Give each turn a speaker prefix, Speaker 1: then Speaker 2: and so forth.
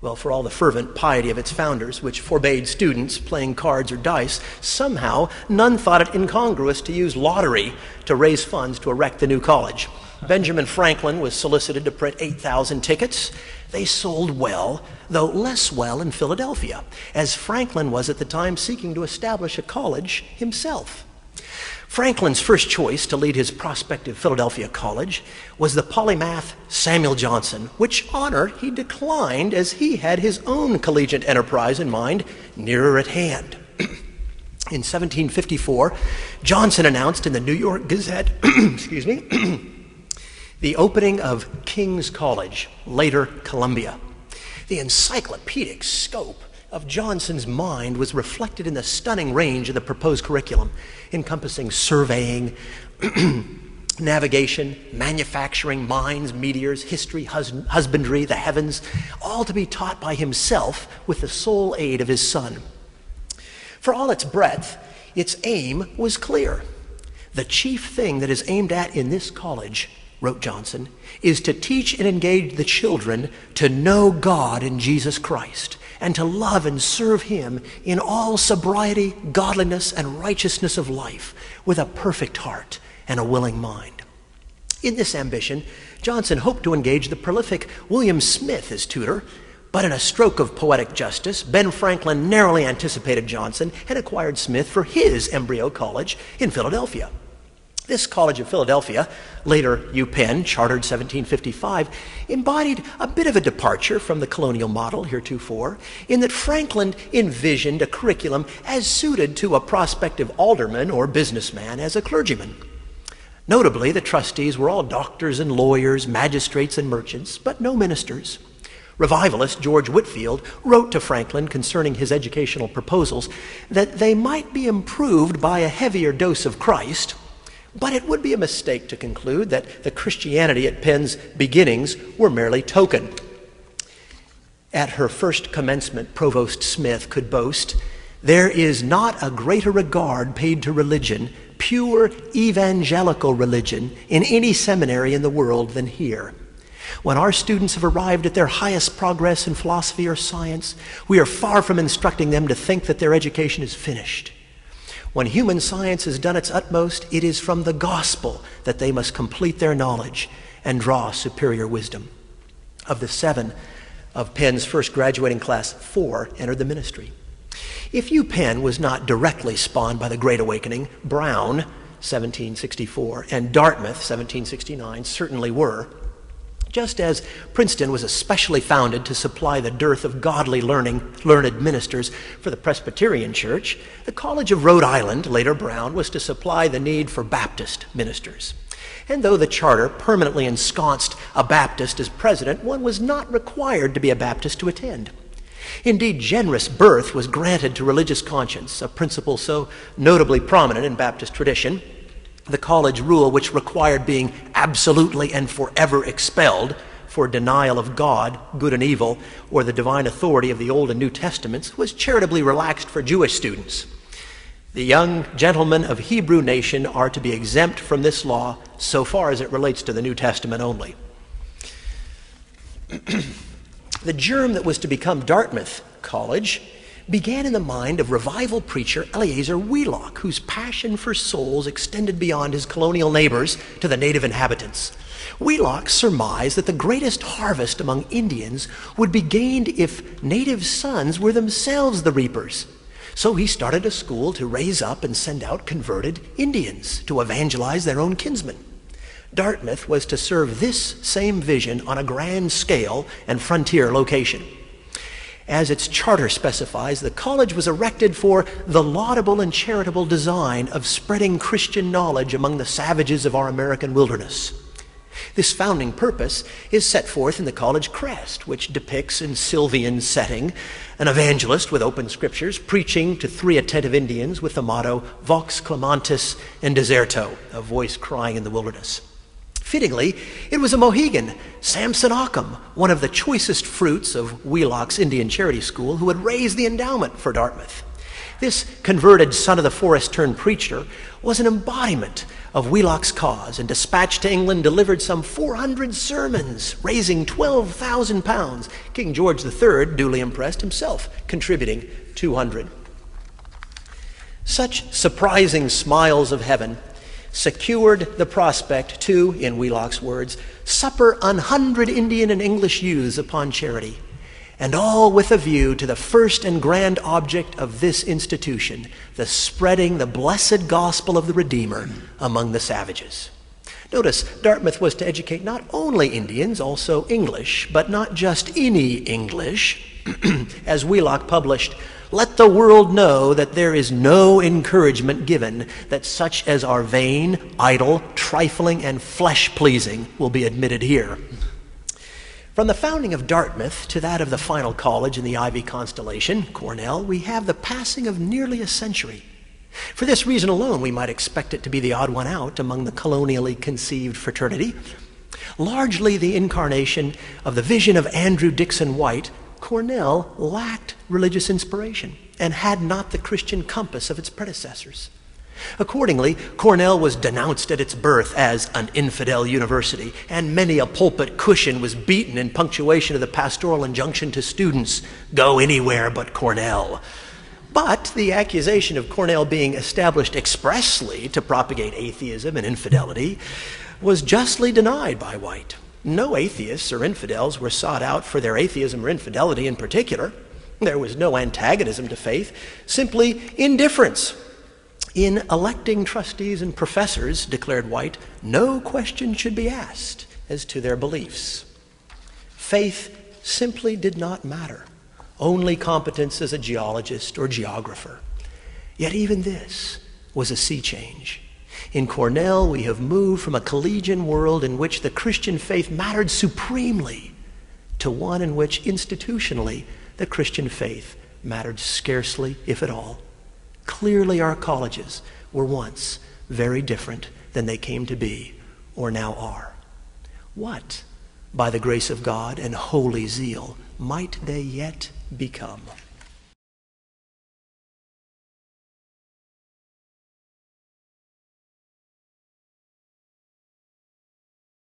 Speaker 1: Well, for all the fervent piety of its founders, which forbade students playing cards or dice, somehow none thought it incongruous to use lottery to raise funds to erect the new college. Benjamin Franklin was solicited to print 8,000 tickets. They sold well, though less well in Philadelphia, as Franklin was at the time seeking to establish a college himself. Franklin's first choice to lead his prospective Philadelphia college was the polymath Samuel Johnson, which honor he declined as he had his own collegiate enterprise in mind nearer at hand. In 1754, Johnson announced in the New York Gazette, the opening of King's College, later Columbia. The encyclopedic scope of Johnson's mind was reflected in the stunning range of the proposed curriculum, encompassing surveying, navigation, manufacturing, mines, meteors, history, husbandry, the heavens, all to be taught by himself with the sole aid of his son. For all its breadth, its aim was clear. The chief thing that is aimed at in this college, wrote Johnson, is to teach and engage the children to know God in Jesus Christ, and to love and serve him in all sobriety, godliness, and righteousness of life, with a perfect heart and a willing mind. In this ambition, Johnson hoped to engage the prolific William Smith as tutor, but in a stroke of poetic justice, Ben Franklin narrowly anticipated Johnson and acquired Smith for his embryo college in Philadelphia. This College of Philadelphia, later UPenn, chartered 1755, embodied a bit of a departure from the colonial model heretofore, in that Franklin envisioned a curriculum as suited to a prospective alderman or businessman as a clergyman. Notably, the trustees were all doctors and lawyers, magistrates and merchants, but no ministers. Revivalist George Whitefield wrote to Franklin concerning his educational proposals that they might be improved by a heavier dose of Christ, but it would be a mistake to conclude that the Christianity at Penn's beginnings were merely token. At her first commencement, Provost Smith could boast, "There is not a greater regard paid to religion, pure evangelical religion, in any seminary in the world than here. When our students have arrived at their highest progress in philosophy or science, we are far from instructing them to think that their education is finished. When human science has done its utmost, it is from the gospel that they must complete their knowledge and draw superior wisdom." Of the 7 of Penn's first graduating class, 4 entered the ministry. If UPenn was not directly spawned by the Great Awakening, Brown, 1764, and Dartmouth, 1769, certainly were. Just as Princeton was especially founded to supply the dearth of godly learned ministers for the Presbyterian Church, the College of Rhode Island, later Brown, was to supply the need for Baptist ministers. And though the charter permanently ensconced a Baptist as president, one was not required to be a Baptist to attend. Indeed, generous birth was granted to religious conscience, a principle so notably prominent in Baptist tradition. The college rule, which required being absolutely and forever expelled for denial of God, good and evil, or the divine authority of the Old and New Testaments, was charitably relaxed for Jewish students. The young gentlemen of Hebrew nation are to be exempt from this law so far as it relates to the New Testament only. The germ that was to become Dartmouth College began in the mind of revival preacher Eleazar Wheelock, whose passion for souls extended beyond his colonial neighbors to the native inhabitants. Wheelock surmised that the greatest harvest among Indians would be gained if native sons were themselves the reapers. So he started a school to raise up and send out converted Indians to evangelize their own kinsmen. Dartmouth was to serve this same vision on a grand scale and frontier location. As its charter specifies, the college was erected for the laudable and charitable design of spreading Christian knowledge among the savages of our American wilderness. This founding purpose is set forth in the college crest, which depicts in Sylvian setting an evangelist with open scriptures preaching to 3 attentive Indians with the motto, Vox clamantis in deserto, a voice crying in the wilderness. Fittingly, it was a Mohegan, Samson Occam, one of the choicest fruits of Wheelock's Indian Charity School, who had raised the endowment for Dartmouth. This converted son-of-the-forest turned preacher was an embodiment of Wheelock's cause, and dispatched to England delivered some 400 sermons, raising £12,000. King George III, duly impressed, himself contributing 200. Such surprising smiles of heaven secured the prospect to, in Wheelock's words, supper 100 Indian and English youths upon charity, and all with a view to the first and grand object of this institution, the spreading the blessed gospel of the Redeemer among the savages. Notice, Dartmouth was to educate not only Indians, also English, but not just any English. As Wheelock published, "Let the world know that there is no encouragement given that such as are vain, idle, trifling, and flesh-pleasing will be admitted here." From the founding of Dartmouth to that of the final college in the Ivy constellation, Cornell, we have the passing of nearly a century. For this reason alone, we might expect it to be the odd one out among the colonially conceived fraternity. Largely the incarnation of the vision of Andrew Dixon White, Cornell lacked religious inspiration and had not the Christian compass of its predecessors. Accordingly, Cornell was denounced at its birth as an infidel university, and many a pulpit cushion was beaten in punctuation of the pastoral injunction to students, "Go anywhere but Cornell." But the accusation of Cornell being established expressly to propagate atheism and infidelity was justly denied by White. No atheists or infidels were sought out for their atheism or infidelity in particular. There was no antagonism to faith, simply indifference. In electing trustees and professors, declared White, no question should be asked as to their beliefs. Faith simply did not matter, only competence as a geologist or geographer. Yet even this was a sea change. In Cornell, we have moved from a collegian world in which the Christian faith mattered supremely to one in which institutionally the Christian faith mattered scarcely, if at all. Clearly our colleges were once very different than they came to be or now are. What, by the grace of God and holy zeal, might they yet become?